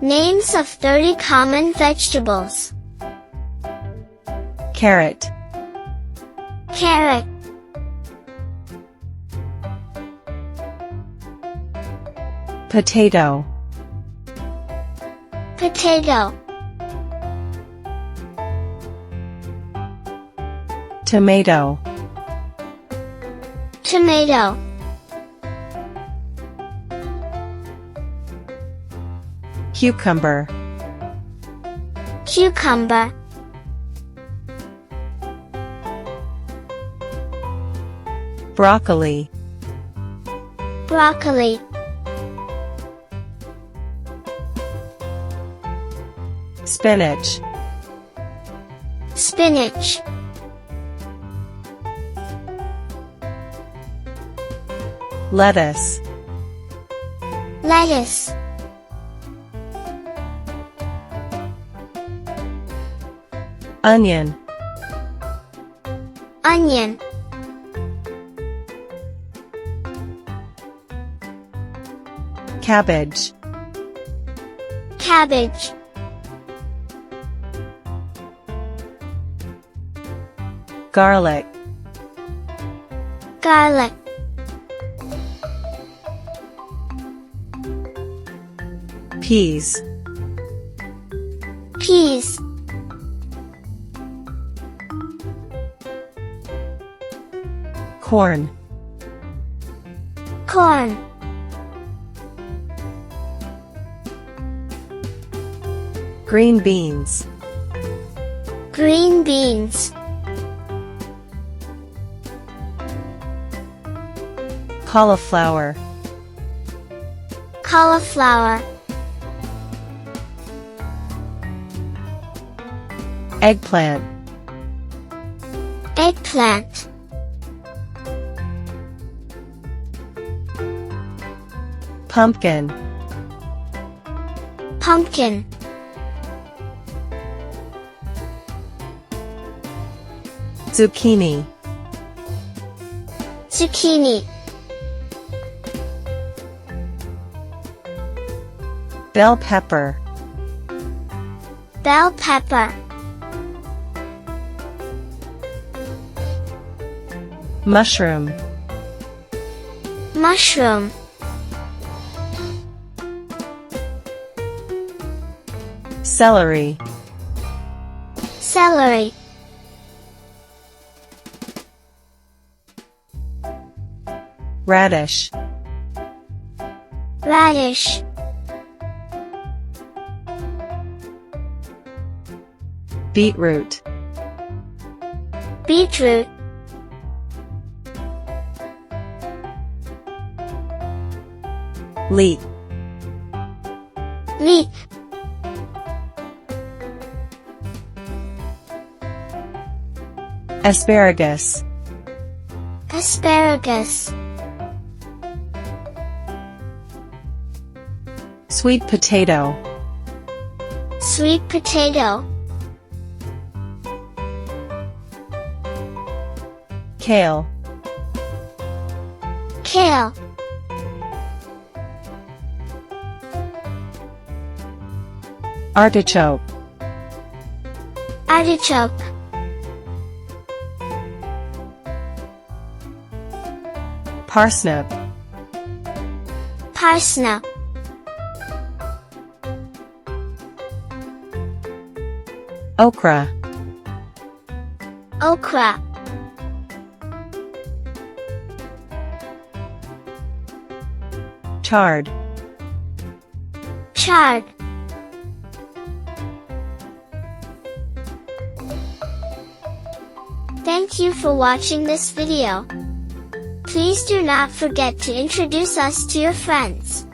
Names of 30 common vegetables. Carrot, Carrot, potato, potato, tomato, tomato, cucumber, cucumber, broccoli, broccoli, spinach, spinach, lettuce, lettuce, onion, onion, cabbage, cabbage, garlic, garlic, peas, peas, corn, corn, green beans, green beans, cauliflower, cauliflower, eggplant, eggplant, pumpkin, pumpkin, zucchini, zucchini, bell pepper, bell pepper, mushroom, mushroom, celery, celery, radish, radish, beetroot, beetroot, leek, leek, asparagus, asparagus, sweet potato, sweet potato, kale, kale, artichoke, artichoke, parsnip, parsnip, okra, okra, chard, chard. Thank you for watching this video. Please do not forget to introduce us to your friends.